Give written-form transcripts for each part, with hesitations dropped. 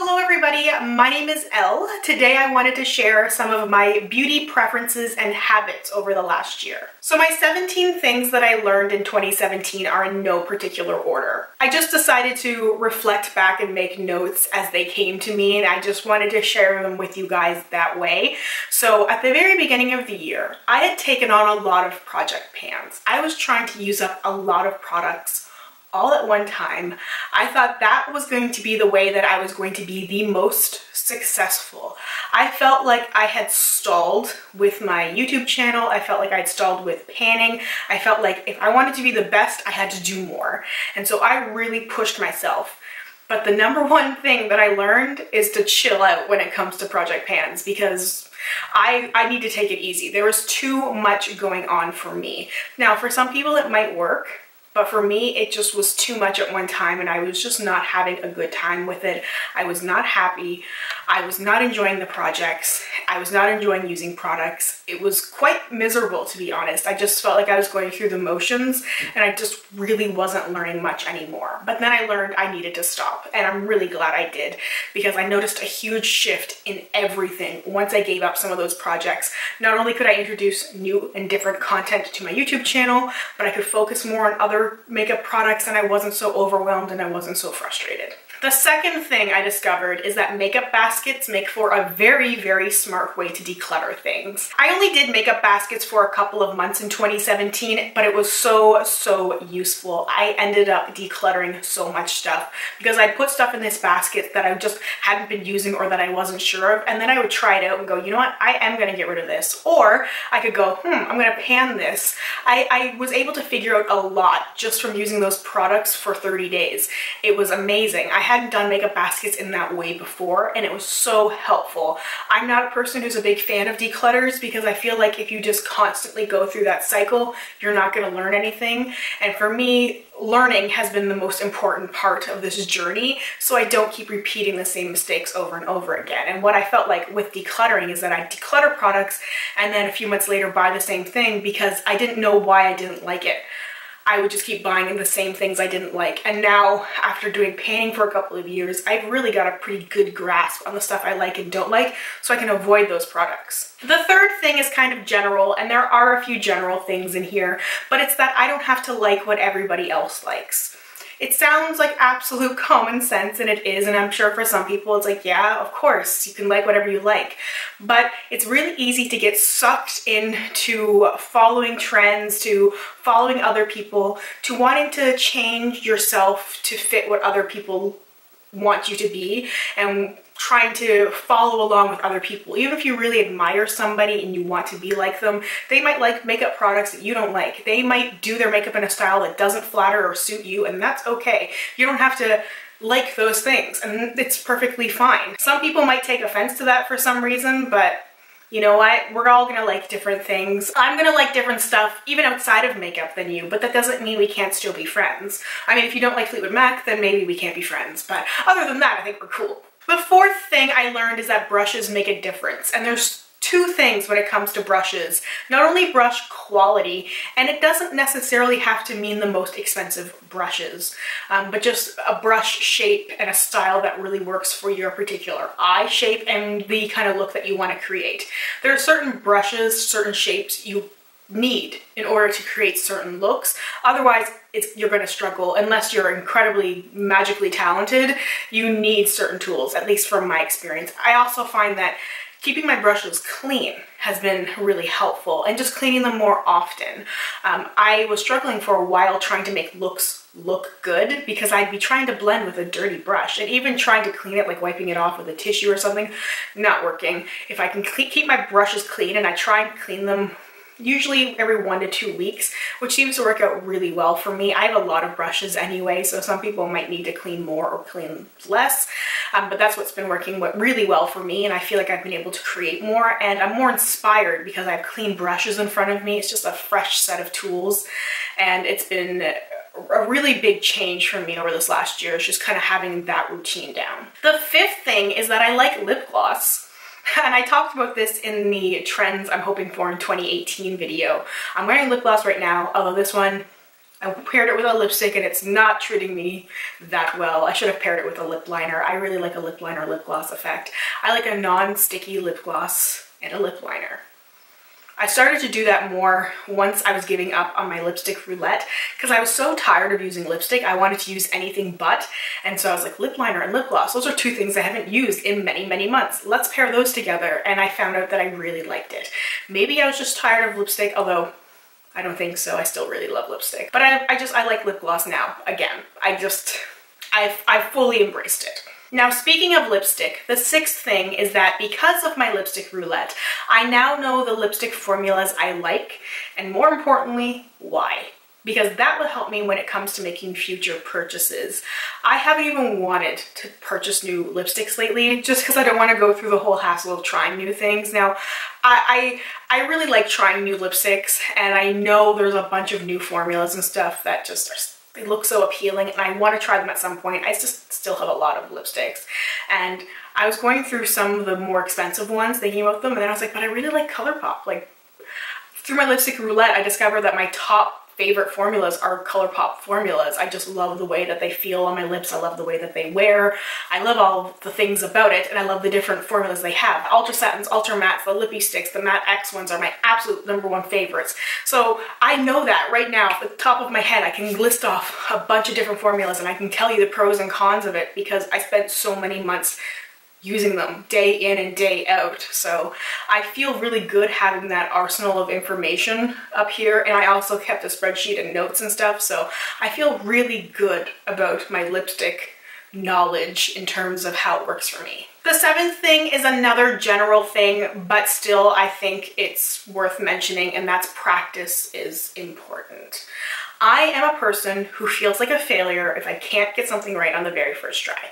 Hello everybody, my name is Elle. Today I wanted to share some of my beauty preferences and habits over the last year. So my 17 things that I learned in 2017 are in no particular order. I just decided to reflect back and make notes as they came to me, and I just wanted to share them with you guys that way. So at the very beginning of the year, I had taken on a lot of project pans. I was trying to use up a lot of products all at one time. I thought that was going to be the way that I was going to be the most successful. I felt like I had stalled with my YouTube channel. I felt like I'd stalled with panning. I felt like if I wanted to be the best, I had to do more. And so I really pushed myself. But the number one thing that I learned is to chill out when it comes to project pans, because I need to take it easy. There was too much going on for me. Now, for some people it might work, but for me, it just was too much at one time, and I was just not having a good time with it. I was not happy. I was not enjoying the projects. I was not enjoying using products. It was quite miserable, to be honest. I just felt like I was going through the motions, and I just really wasn't learning much anymore. But then I learned I needed to stop, and I'm really glad I did, because I noticed a huge shift in everything once I gave up some of those projects. Not only could I introduce new and different content to my YouTube channel, but I could focus more on other makeup products, and I wasn't so overwhelmed and I wasn't so frustrated. The second thing I discovered is that makeup baskets make for a very, very smart way to declutter things. I only did makeup baskets for a couple of months in 2017, but it was so useful. I ended up decluttering so much stuff because I'd put stuff in this basket that I just hadn't been using or that I wasn't sure of, and then I would try it out and go, you know what, I am gonna get rid of this. Or I could go, I'm gonna pan this. I was able to figure out a lot just from using those products for 30 days. It was amazing. I hadn't done makeup baskets in that way before, and it was so helpful. I'm not a person who's a big fan of declutters because I feel like if you just constantly go through that cycle, you're not going to learn anything. And for me, learning has been the most important part of this journey, so I don't keep repeating the same mistakes over and over again. And what I felt like with decluttering is that I declutter products and then a few months later buy the same thing because I didn't know why I didn't like it. I would just keep buying the same things I didn't like. And now, after doing painting for a couple of years, I've really got a pretty good grasp on the stuff I like and don't like, so I can avoid those products. The third thing is kind of general, and there are a few general things in here, but it's that I don't have to like what everybody else likes. It sounds like absolute common sense, and it is, and I'm sure for some people it's like, yeah, of course, you can like whatever you like. But it's really easy to get sucked into following trends, to following other people, to wanting to change yourself to fit what other people want you to be, and trying to follow along with other people. Even if you really admire somebody and you want to be like them, they might like makeup products that you don't like. They might do their makeup in a style that doesn't flatter or suit you, and that's okay. You don't have to like those things, and it's perfectly fine. Some people might take offense to that for some reason, but you know what? We're all gonna like different things. I'm gonna like different stuff even outside of makeup than you, but that doesn't mean we can't still be friends. I mean, if you don't like Fleetwood Mac, then maybe we can't be friends, but other than that, I think we're cool. The fourth thing I learned is that brushes make a difference, and there's two things when it comes to brushes. Not only brush quality, and it doesn't necessarily have to mean the most expensive brushes, but just a brush shape and a style that really works for your particular eye shape and the kind of look that you want to create. There are certain brushes, certain shapes you need in order to create certain looks. Otherwise, you're going to struggle unless you're incredibly magically talented. You need certain tools, at least from my experience. I also find that keeping my brushes clean has been really helpful, and just cleaning them more often. I was struggling for a while trying to make looks look good because I'd be trying to blend with a dirty brush, and even trying to clean it, like wiping it off with a tissue or something, not working. If I can keep my brushes clean, and I try and clean them usually every 1 to 2 weeks, which seems to work out really well for me. I have a lot of brushes anyway, so some people might need to clean more or clean less, but that's what's been working really well for me, and I feel like I've been able to create more, and I'm more inspired because I have clean brushes in front of me. It's just a fresh set of tools, and it's been a really big change for me over this last year, is just kind of having that routine down. The fifth thing is that I like lip gloss. And I talked about this in the trends I'm hoping for in 2018 video. I'm wearing lip gloss right now, although this one I paired it with a lipstick and it's not treating me that well. I should have paired it with a lip liner. I really like a lip liner lip gloss effect. I like a non-sticky lip gloss and a lip liner. I started to do that more once I was giving up on my lipstick roulette because I was so tired of using lipstick. I wanted to use anything but, and so I was like, lip liner and lip gloss, those are two things I haven't used in many, many months. Let's pair those together, and I found out that I really liked it. Maybe I was just tired of lipstick, although I don't think so. I still really love lipstick. But I like lip gloss now. Again, I fully embraced it. Now, speaking of lipstick, the sixth thing is that because of my lipstick roulette, I now know the lipstick formulas I like, and more importantly, why. Because that will help me when it comes to making future purchases. I haven't even wanted to purchase new lipsticks lately just because I don't want to go through the whole hassle of trying new things. Now, I really like trying new lipsticks, and I know there's a bunch of new formulas and stuff that just they look so appealing, and I want to try them at some point. I just still have a lot of lipsticks, and I was going through some of the more expensive ones, thinking about them, and then I was like, but I really like ColourPop. Like, through my lipstick roulette, I discovered that my top favorite formulas are ColourPop formulas. I just love the way that they feel on my lips. I love the way that they wear. I love all the things about it, and I love the different formulas they have. Ultra Satins, Ultra Mattes, the Lippy Sticks, the Matte X ones are my absolute #1 favorites. So I know that right now, off the top of my head, I can list off a bunch of different formulas, and I can tell you the pros and cons of it because I spent so many months using them day in and day out. So I feel really good having that arsenal of information up here, and I also kept a spreadsheet and notes and stuff, so I feel really good about my lipstick knowledge in terms of how it works for me. The seventh thing is another general thing, but still I think it's worth mentioning, and that's practice is important. I am a person who feels like a failure if I can't get something right on the very first try.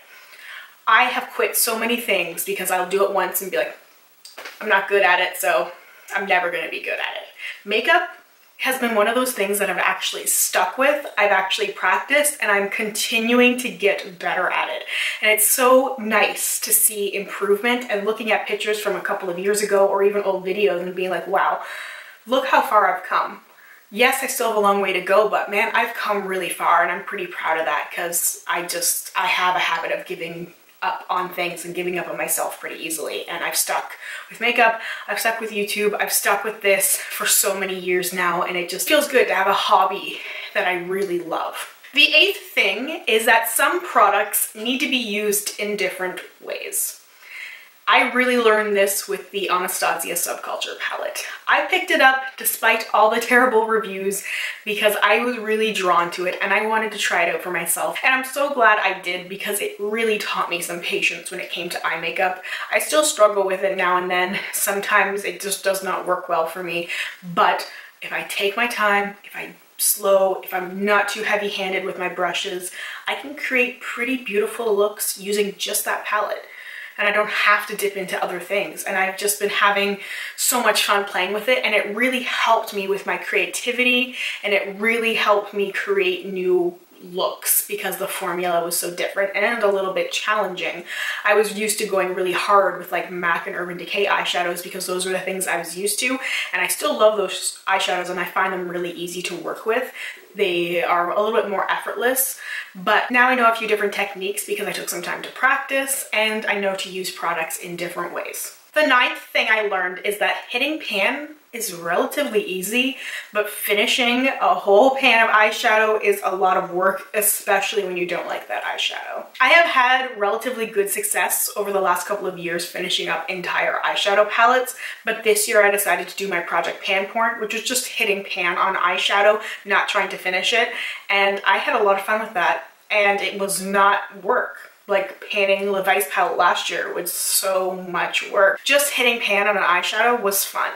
I have quit so many things because I'll do it once and be like, I'm not good at it, so I'm never going to be good at it. Makeup has been one of those things that I've actually stuck with. I've actually practiced, and I'm continuing to get better at it. And it's so nice to see improvement and looking at pictures from a couple of years ago or even old videos and being like, wow, look how far I've come. Yes, I still have a long way to go, but man, I've come really far, and I'm pretty proud of that because I have a habit of giving up on things and giving up on myself pretty easily, and I've stuck with makeup, I've stuck with YouTube, I've stuck with this for so many years now, and it just feels good to have a hobby that I really love. The eighth thing is that some products need to be used in different ways. I really learned this with the Anastasia Subculture palette. I picked it up despite all the terrible reviews because I was really drawn to it and I wanted to try it out for myself. And I'm so glad I did because it really taught me some patience when it came to eye makeup. I still struggle with it now and then. Sometimes it just does not work well for me. But if I take my time, if I'm slow, if I'm not too heavy-handed with my brushes, I can create pretty beautiful looks using just that palette. And I don't have to dip into other things. And I've just been having so much fun playing with it, and it really helped me with my creativity, and it really helped me create new looks because the formula was so different and a little bit challenging. I was used to going really hard with like MAC and Urban Decay eyeshadows because those are the things I was used to, and I still love those eyeshadows and I find them really easy to work with. They are a little bit more effortless, but now I know a few different techniques because I took some time to practice, and I know to use products in different ways. The ninth thing I learned is that hitting pan is relatively easy, but finishing a whole pan of eyeshadow is a lot of work, especially when you don't like that eyeshadow. I have had relatively good success over the last couple of years finishing up entire eyeshadow palettes, but this year I decided to do my Project Pan Porn, which was just hitting pan on eyeshadow, not trying to finish it, and I had a lot of fun with that, and it was not work. Like panning Levi's palette last year was so much work. Just hitting pan on an eyeshadow was fun.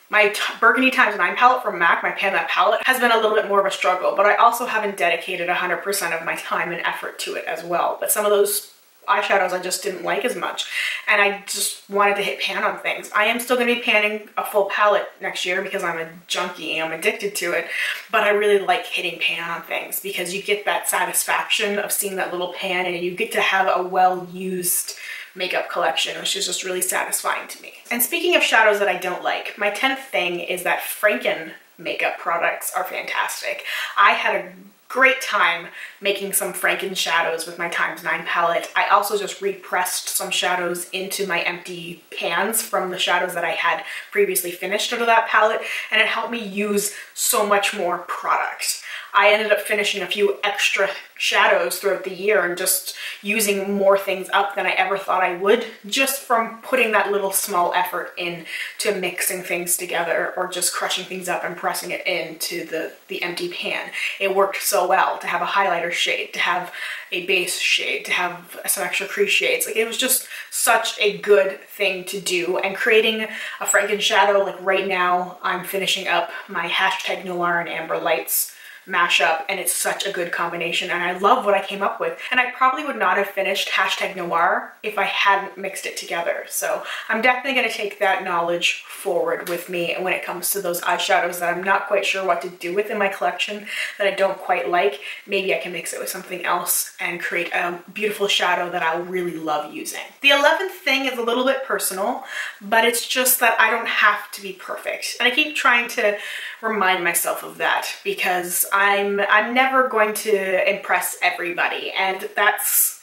My Burgundy x9 palette from MAC, my Pan That palette, has been a little bit more of a struggle, but I also haven't dedicated 100% of my time and effort to it as well. But some of those eyeshadows I just didn't like as much, and I just wanted to hit pan on things. I am still going to be panning a full palette next year because I'm a junkie, I'm addicted to it, but I really like hitting pan on things because you get that satisfaction of seeing that little pan, and you get to have a well-used makeup collection, which is just really satisfying to me. And speaking of shadows that I don't like, my 10th thing is that Franken makeup products are fantastic. I had a great time making some Franken shadows with my ×9 palette. I also just repressed some shadows into my empty pans from the shadows that I had previously finished out of that palette, and it helped me use so much more product. I ended up finishing a few extra shadows throughout the year and just using more things up than I ever thought I would, just from putting that little small effort in to mixing things together or just crushing things up and pressing it into the empty pan. It worked so well to have a highlighter shade, to have a base shade, to have some extra crease shades. Like, it was just such a good thing to do. And creating a Franken shadow, like right now I'm finishing up my #Noir and Amber Lights mashup, and it's such a good combination, and I love what I came up with. And I probably would not have finished #Noir if I hadn't mixed it together. So I'm definitely going to take that knowledge forward with me when it comes to those eyeshadows that I'm not quite sure what to do with in my collection, that I don't quite like. Maybe I can mix it with something else and create a beautiful shadow that I'll really love using. The 11th thing is a little bit personal, but it's just that I don't have to be perfect. And I keep trying to remind myself of that, because I'm never going to impress everybody, and that's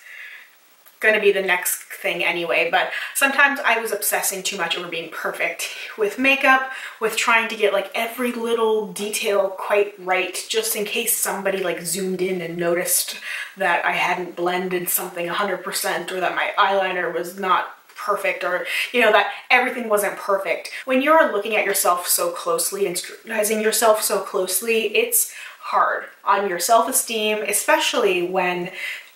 going to be the next thing anyway. But sometimes I was obsessing too much over being perfect with makeup, with trying to get like every little detail quite right, just in case somebody like zoomed in and noticed that I hadn't blended something 100%, or that my eyeliner was not perfect, or you know, that everything wasn't perfect. When you're looking at yourself so closely and scrutinizing yourself so closely, it's hard on your self-esteem, especially when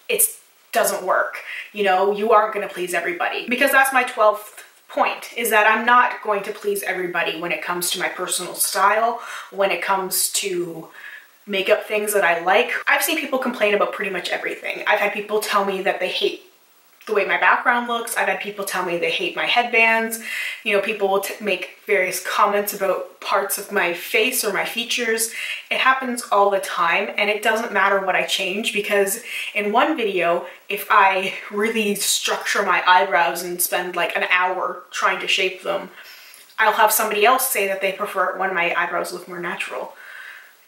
it doesn't work. You know, you aren't going to please everybody, because that's my 12th point, is that I'm not going to please everybody when it comes to my personal style, when it comes to makeup things that I like. I've seen people complain about pretty much everything. I've had people tell me that they hate the way my background looks. I've had people tell me they hate my headbands. You know, people will make various comments about parts of my face or my features. It happens all the time, and it doesn't matter what I change, because in one video, if I really structure my eyebrows and spend like an hour trying to shape them, I'll have somebody else say that they prefer it when my eyebrows look more natural.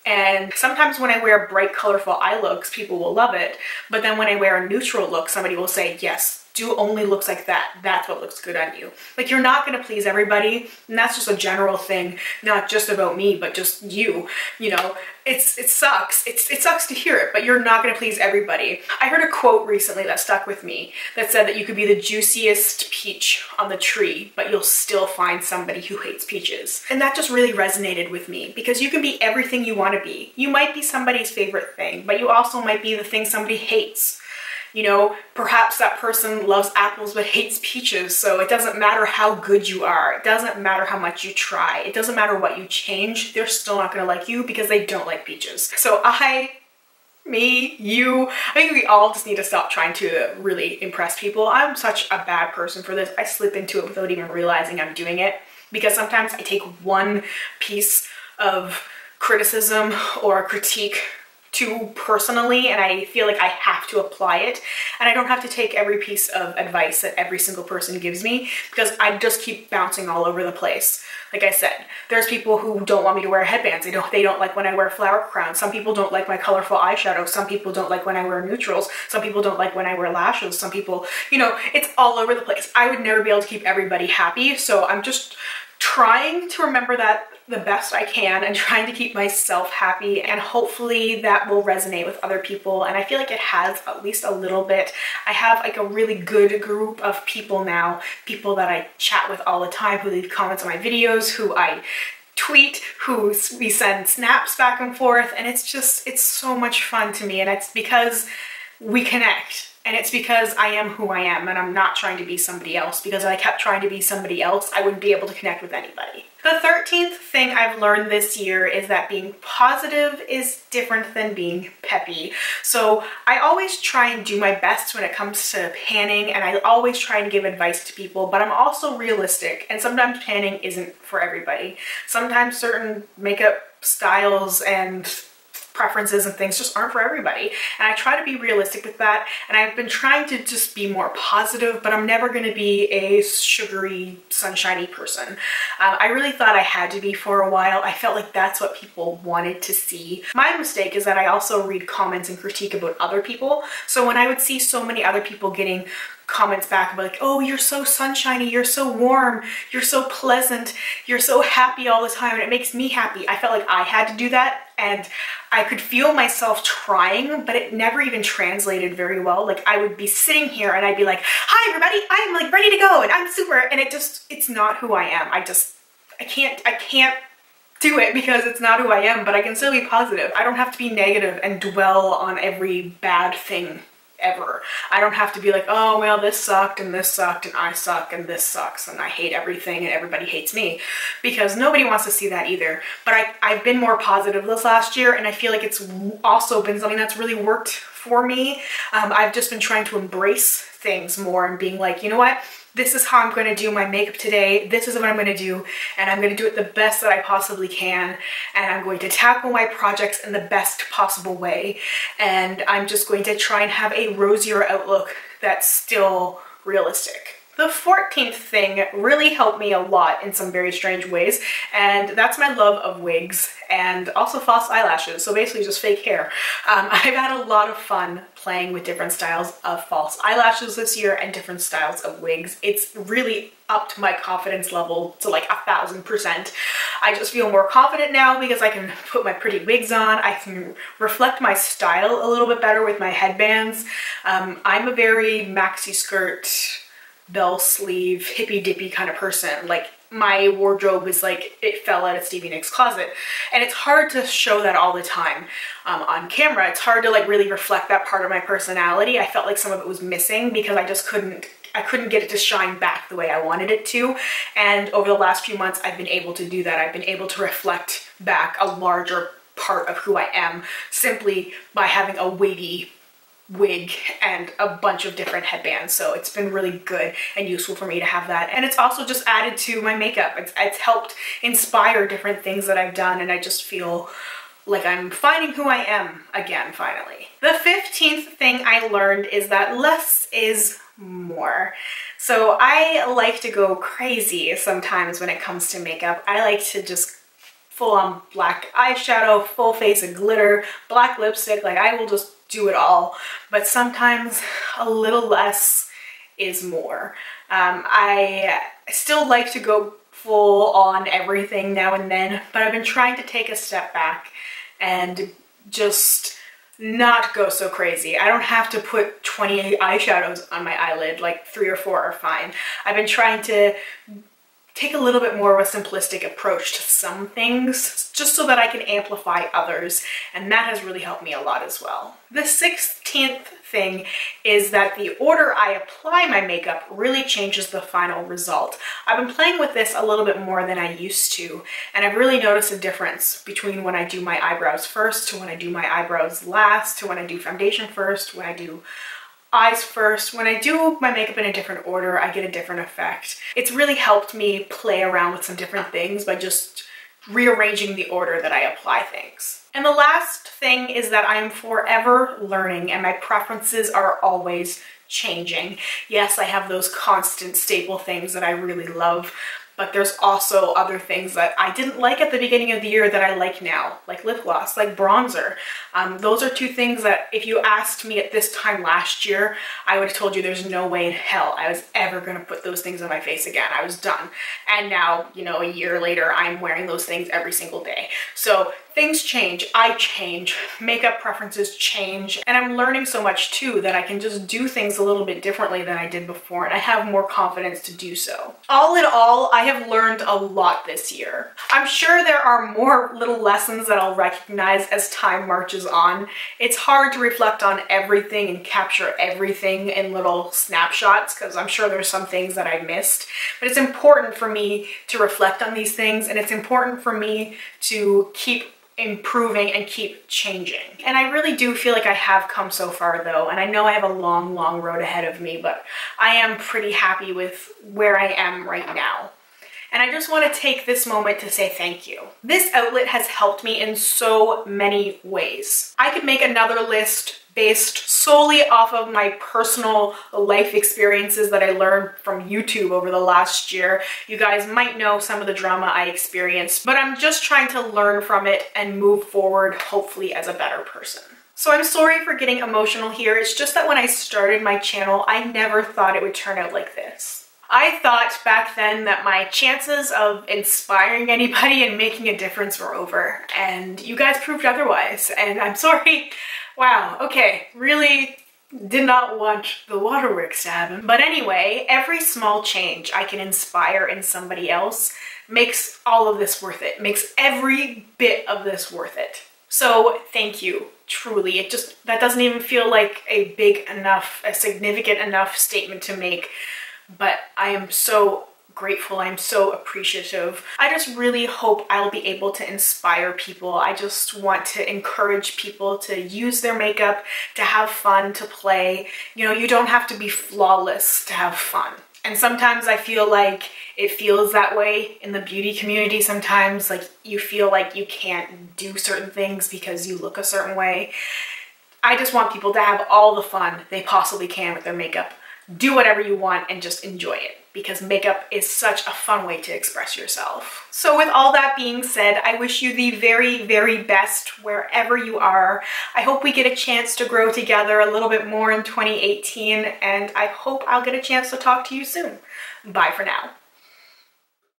And sometimes when I wear bright, colorful eye looks, people will love it. But then when I wear a neutral look, somebody will say, yes, do only looks like that. That's what looks good on you. Like, you're not gonna please everybody. And that's just a general thing, not just about me, but just you. You know, it sucks. It sucks to hear it, but you're not gonna please everybody. I heard a quote recently that stuck with me that said that you could be the juiciest peach on the tree, but you'll still find somebody who hates peaches. And that just really resonated with me, because you can be everything you wanna be. You might be somebody's favorite thing, but you also might be the thing somebody hates. You know, perhaps that person loves apples but hates peaches, so it doesn't matter how good you are. It doesn't matter how much you try. It doesn't matter what you change. They're still not gonna like you because they don't like peaches. So you, I think we all just need to stop trying to really impress people. I'm such a bad person for this. I slip into it without even realizing I'm doing it, because sometimes I take one piece of criticism or critique too personally, and I feel like I have to apply it, and I don't have to take every piece of advice that every single person gives me, because I just keep bouncing all over the place. Like I said, there's people who don't want me to wear headbands. They don't like when I wear flower crowns. Some people don't like my colorful eyeshadow. Some people don't like when I wear neutrals. Some people don't like when I wear lashes. Some people, you know, it's all over the place. I would never be able to keep everybody happy, so I'm just trying to remember that the best I can, and trying to keep myself happy, and hopefully that will resonate with other people. And I feel like it has, at least a little bit. I have like a really good group of people now, people that I chat with all the time, who leave comments on my videos, who I tweet, who we send snaps back and forth, and it's so much fun to me. And it's because we connect. And it's because I am who I am, and I'm not trying to be somebody else, because if I kept trying to be somebody else, I wouldn't be able to connect with anybody. The 13th thing I've learned this year is that being positive is different than being peppy. So I always try and do my best when it comes to panning, and I always try and give advice to people, but I'm also realistic, and sometimes panning isn't for everybody. Sometimes certain makeup styles and preferences and things just aren't for everybody. And I try to be realistic with that. And I've been trying to just be more positive, but I'm never going to be a sugary, sunshiny person. I really thought I had to be for a while. I felt like that's what people wanted to see. My mistake is that I also read comments and critique about other people. So when I would see so many other people getting comments back about like, oh, you're so sunshiny, you're so warm, you're so pleasant, you're so happy all the time, and it makes me happy. I felt like I had to do that, and I could feel myself trying, but it never even translated very well. Like I would be sitting here and I'd be like, hi everybody, I'm like ready to go and I'm super, and it's not who I am. I can't do it because it's not who I am, but I can still be positive. I don't have to be negative and dwell on every bad thing ever. I don't have to be like, oh, well, this sucked and I suck and this sucks and I hate everything and everybody hates me, because nobody wants to see that either. But I've been more positive this last year, and I feel like it's also been something that's really worked for me. I've just been trying to embrace things more and being like, you know what? This is how I'm going to do my makeup today. This is what I'm going to do, and I'm going to do it the best that I possibly can, and I'm going to tackle my projects in the best possible way, and I'm just going to try and have a rosier outlook that's still realistic. The 14th thing really helped me a lot in some very strange ways, and that's my love of wigs and also false eyelashes, so basically just fake hair. I've had a lot of fun playing with different styles of false eyelashes this year and different styles of wigs. It's really upped my confidence level to like 1000%. I just feel more confident now because I can put my pretty wigs on. I can reflect my style a little bit better with my headbands. I'm a very maxi skirt, bell sleeve, hippy dippy kind of person. Like my wardrobe is like, it fell out of Stevie Nicks' closet, and it's hard to show that all the time on camera. It's hard to like really reflect that part of my personality. I felt like some of it was missing because I just couldn't get it to shine back the way I wanted it to. And over the last few months, I've been able to do that. I've been able to reflect back a larger part of who I am simply by having a wavy wig and a bunch of different headbands. So it's been really good and useful for me to have that. And it's also just added to my makeup. It's helped inspire different things that I've done, and I just feel like I'm finding who I am again, finally. The 15th thing I learned is that less is more. So I like to go crazy sometimes when it comes to makeup. I like to just full on black eyeshadow, full face of glitter, black lipstick, like I will just do it all. But sometimes a little less is more. I still like to go full on everything now and then, but I've been trying to take a step back and just not go so crazy. I don't have to put 20 eyeshadows on my eyelid, like 3 or 4 are fine. I've been trying to take a little bit more of a simplistic approach to some things, just so that I can amplify others, and that has really helped me a lot as well. The 16th thing is that the order I apply my makeup really changes the final result. I've been playing with this a little bit more than I used to, and I've really noticed a difference between when I do my eyebrows first to when I do my eyebrows last, to when I do foundation first, when I do eyes first. When I do my makeup in a different order, I get a different effect. It's really helped me play around with some different things by just rearranging the order that I apply things. And the last thing is that I am forever learning, and my preferences are always changing. Yes, I have those constant staple things that I really love, but there's also other things that I didn't like at the beginning of the year that I like now, like lip gloss, like bronzer. Those are 2 things that if you asked me at this time last year, I would have told you there's no way in hell I was ever gonna put those things on my face again. I was done. And now, you know, a year later, I'm wearing those things every single day. So things change, I change, makeup preferences change, and I'm learning so much too that I can just do things a little bit differently than I did before, and I have more confidence to do so. All in all, I have learned a lot this year. I'm sure there are more little lessons that I'll recognize as time marches on. It's hard to reflect on everything and capture everything in little snapshots, because I'm sure there's some things that I missed, but it's important for me to reflect on these things, and it's important for me to keep improving and keep changing. And I really do feel like I have come so far though, and I know I have a long, long road ahead of me, but I am pretty happy with where I am right now. and I just want to take this moment to say thank you. This outlet has helped me in so many ways. I could make another list based solely off of my personal life experiences that I learned from YouTube over the last year. You guys might know some of the drama I experienced, but I'm just trying to learn from it and move forward, hopefully as a better person. So I'm sorry for getting emotional here. It's just that when I started my channel, I never thought it would turn out like this. I thought back then that my chances of inspiring anybody and making a difference were over, and you guys proved otherwise, and I'm sorry. Wow, okay, really did not want the waterworks to happen. But anyway, every small change I can inspire in somebody else makes all of this worth it, makes every bit of this worth it. So thank you, truly. That doesn't even feel like a big enough, a significant enough statement to make, but I am so grateful. I'm so appreciative. I just really hope I'll be able to inspire people. I just want to encourage people to use their makeup, to have fun, to play. You know, you don't have to be flawless to have fun. And sometimes I feel like it feels that way in the beauty community. Sometimes like you feel like you can't do certain things because you look a certain way. I just want people to have all the fun they possibly can with their makeup. Do whatever you want and just enjoy it, because makeup is such a fun way to express yourself. So with all that being said, I wish you the very, very best wherever you are. I hope we get a chance to grow together a little bit more in 2018, and I hope I'll get a chance to talk to you soon. Bye for now.